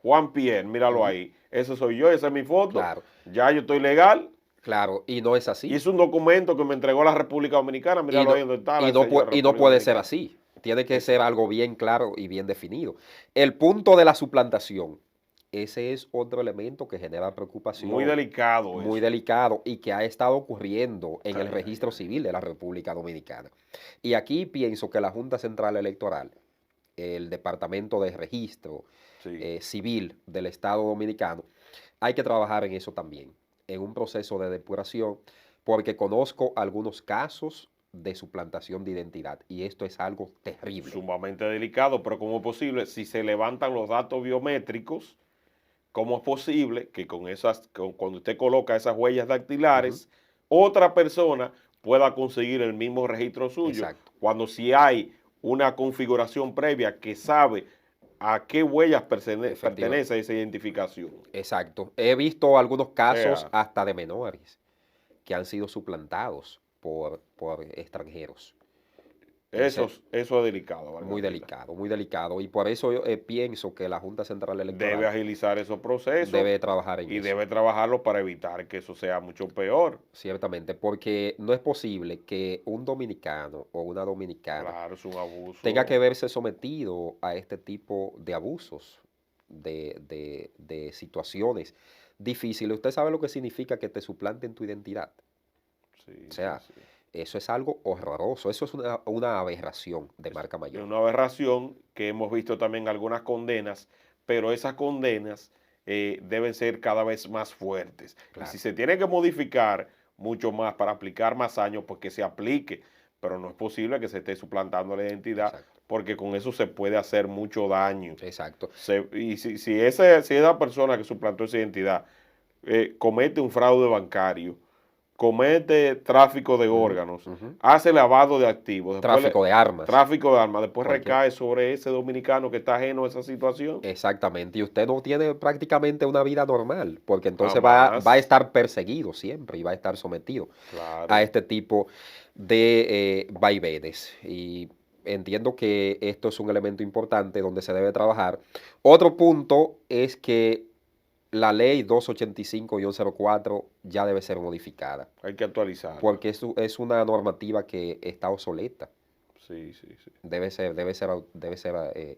Juan Pierre, míralo Ujú. ahí, ese soy yo, esa es mi foto, Claro, ya yo estoy legal, claro, y no es y así. es un documento que me entregó la República Dominicana, Y míralo no, ahí donde está y la no, sello de y no República puede ser Dominicana. así. Tiene que ser Exacto. algo bien claro y bien definido. El punto de la suplantación, ese es otro elemento que genera Muy preocupación, delicado muy eso. delicado y que ha estado ocurriendo en el Ay, ay, registro ay. civil de la República Dominicana. Y aquí pienso que la Junta Central Electoral, el Departamento de Registro Sí, Civil del Estado Dominicano, hay que trabajar en eso también, en un proceso de depuración, porque conozco algunos casos de suplantación de identidad y esto es algo terrible. sumamente delicado, pero ¿cómo es posible? Si se levantan los datos biométricos, ¿cómo es posible que con cuando usted coloca esas huellas Ujú. dactilares, otra persona pueda conseguir el mismo registro suyo? Exacto, Cuando si hay una configuración previa que sabe a qué huellas efectivamente. pertenece esa identificación. Exacto. He visto algunos O casos sea, hasta de menores que han sido suplantados por extranjeros. Ese, eso es delicado, muy Vargas Vila. delicado, muy delicado. Y por eso yo pienso que la Junta Central Debe Electoral agilizar esos procesos debe trabajar en y eso. debe trabajarlo para evitar que eso sea mucho peor. Ciertamente, porque no es posible que un dominicano o una dominicana Claro, es un tenga que abuso. verse sometido a este tipo de abusos, de situaciones difíciles. Usted sabe lo que significa que te suplanten tu identidad. O Sí, sí, sea, sí. eso es algo horroroso, eso es una aberración de Es marca mayor. una aberración que hemos visto también algunas condenas, pero esas condenas deben ser cada vez más fuertes. Y si Claro, se tiene que modificar mucho más para aplicar más años, pues que se aplique. Pero no es posible que se esté suplantando la identidad, exacto, porque con eso se puede hacer mucho daño. exacto. Y si esa persona que suplantó esa identidad comete un fraude bancario, comete tráfico de Ujú, órganos, ujú. hace lavado de activos, Tráfico de armas, tráfico de armas, después cualquier. recae sobre ese dominicano que está ajeno a esa situación. Exactamente, y usted no tiene prácticamente una vida normal, porque entonces va a Jamás, estar perseguido siempre y va a estar sometido a claro. este tipo de vaivenes. Y entiendo que esto es un elemento importante donde se debe trabajar. Otro punto es que la ley 285-04 ya debe ser modificada, Hay que actualizarla. porque es una normativa que está obsoleta, Sí, sí, sí. debe ser Hay que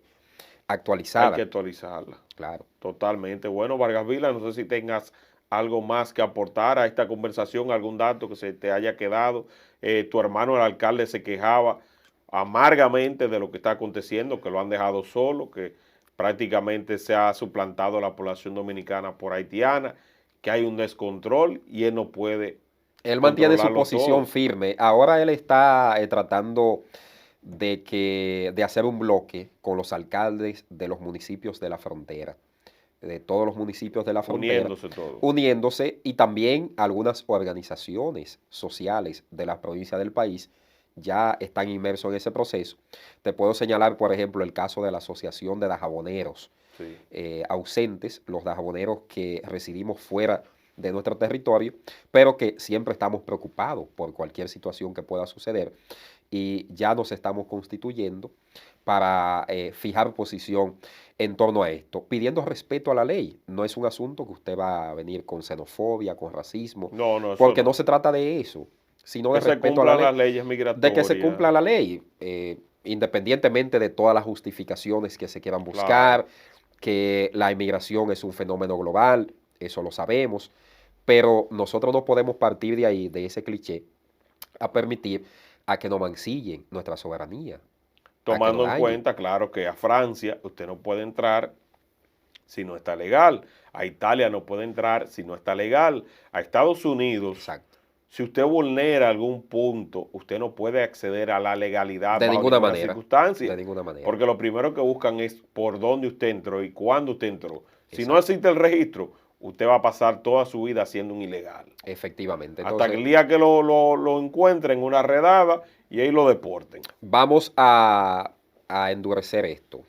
actualizada, actualizarla. claro. Totalmente. Bueno, Vargas Vila, no sé si tengas algo más que aportar a esta conversación, algún dato que se te haya quedado. Tu hermano, el alcalde, se quejaba amargamente de lo que está aconteciendo, que lo han dejado solo, que prácticamente se ha suplantado la población dominicana por haitiana, que hay un descontrol y él no puede Él mantiene su controlarlo posición todo. firme. Ahora él está tratando de hacer un bloque con los alcaldes de los municipios de la frontera, de todos los municipios de la frontera, Uniéndose todo. uniéndose y también algunas organizaciones sociales de las provincias del país ya están inmersos en ese proceso. Te puedo señalar, por ejemplo, el caso de la Asociación de Dajaboneros Sí. ausentes, los dajaboneros que residimos fuera de nuestro territorio, pero que siempre estamos preocupados por cualquier situación que pueda suceder y ya nos estamos constituyendo para fijar posición en torno a esto, pidiendo respeto a la ley. No es un asunto que usted va a venir con xenofobia, con racismo, No, no, eso porque no no. se trata de eso, sino de Que se respeto a la cumplan ley, las leyes de que se migratorias. cumpla la ley, independientemente de todas las justificaciones que se quieran buscar, Claro. que la inmigración es un fenómeno global, eso lo sabemos, pero nosotros no podemos partir de ahí, de ese cliché, a permitir a que nos mancillen nuestra soberanía, a que nos Tomando en dañen. cuenta, claro, que a Francia usted no puede entrar si no está legal, a Italia no puede entrar si no está legal, a Estados Unidos Exacto. si usted vulnera algún punto, usted no puede acceder a la legalidad De bajo ninguna ninguna manera. circunstancia. De ninguna manera. Porque lo primero que buscan es por dónde usted entró y cuándo usted entró. Si no Exacto. existe el registro, usted va a pasar toda su vida siendo un ilegal. Efectivamente. Hasta Entonces, que el día que lo encuentren en una redada y ahí lo deporten. vamos a endurecer esto,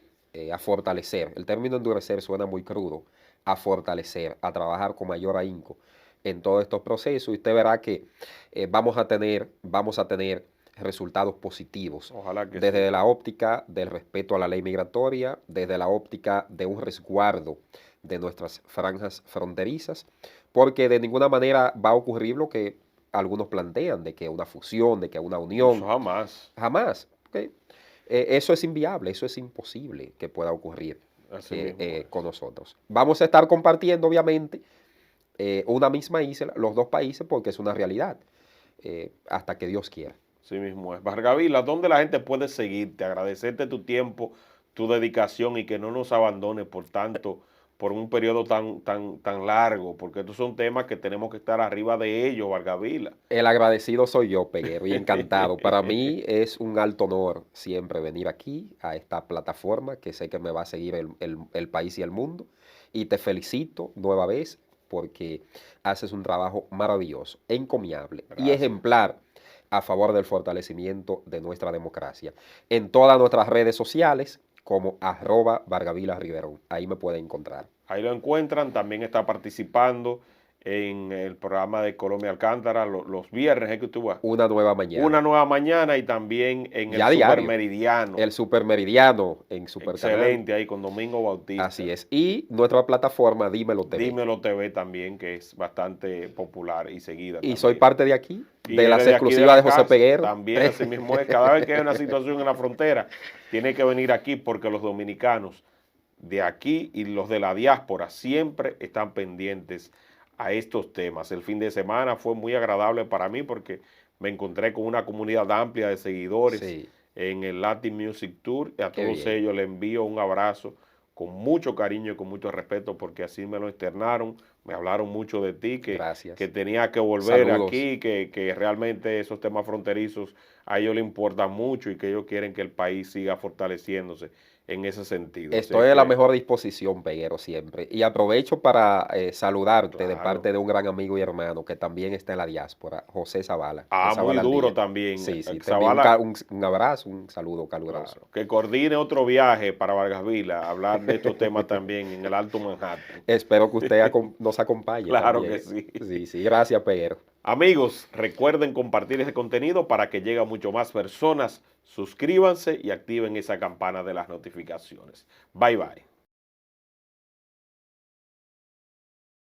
a fortalecer. El término endurecer suena muy crudo. A fortalecer, a trabajar con mayor ahínco en todos estos procesos. Y usted verá que vamos a tener resultados positivos. Ojalá que Desde sí. la óptica del respeto a la ley migratoria, desde la óptica de un resguardo de nuestras franjas fronterizas, porque de ninguna manera va a ocurrir lo que algunos plantean, de que una fusión, de que una unión. Eso jamás. Jamás. ¿Ok? Eso es inviable, eso es imposible que pueda ocurrir Así mismo es. con nosotros. Vamos a estar compartiendo, obviamente, una misma isla, los dos países, porque es una realidad, hasta que Dios quiera. Así mismo es. Vargavila, ¿dónde la gente puede seguirte? Agradecerte tu tiempo, tu dedicación y que no nos abandones por un periodo tan largo, porque estos son temas que tenemos que estar arriba de ellos, Vargavila. El agradecido soy yo, Peguero, y encantado. Para mí es un alto honor siempre venir aquí a esta plataforma que sé que me va a seguir el país y el mundo. Y te felicito nueva vez porque haces un trabajo maravilloso, encomiable y Gracias. ejemplar a favor del fortalecimiento de nuestra democracia. En todas nuestras redes sociales como @VargavilaRiverón. Ahí me pueden encontrar. Ahí lo encuentran, también está participando en el programa de Colombia Alcántara los viernes, ¿es que tú vas? Una nueva mañana. Una nueva mañana y también en el Ya diario. Supermeridiano. El Supermeridiano en Supercanal. Excelente, ahí con Domingo Bautista. Así es. Y nuestra plataforma Dímelo TV. Dímelo TV también, que es bastante popular y seguida. Y también. soy parte de aquí, Y de las eres de aquí exclusivas de, la José casa. Peguero. También, así mismo es. Cada vez que hay una situación en la frontera, tiene que venir aquí porque los dominicanos de aquí y los de la diáspora siempre están pendientes a estos temas. El fin de semana fue muy agradable para mí porque me encontré con una comunidad amplia de seguidores Sí. en el Latin Music Tour. Y a Qué todos bien. ellos les envío un abrazo con mucho cariño y con mucho respeto porque así me lo externaron, me hablaron mucho de ti, Gracias. que tenía que volver Saludos. aquí, que realmente esos temas fronterizos a ellos les importan mucho y que ellos quieren que el país siga fortaleciéndose en ese sentido. Así Estoy a la que, mejor disposición, Peguero, siempre. Y aprovecho para saludarte de claro. parte de un gran amigo y hermano que también está en la diáspora, José Zavala. Ah, de Zavala muy duro Andía. también. Sí, sí. Te envío Zavala, un abrazo, un saludo caluroso. claro, que coordine otro viaje para Vargasvila, hablar de estos temas también en el Alto Manhattan. Espero que usted nos acompañe. Claro también. que sí. Sí, sí. Gracias, Peguero. Amigos, recuerden compartir este contenido para que llegue a mucho más personas. Suscríbanse y activen esa campana de las notificaciones. Bye, bye.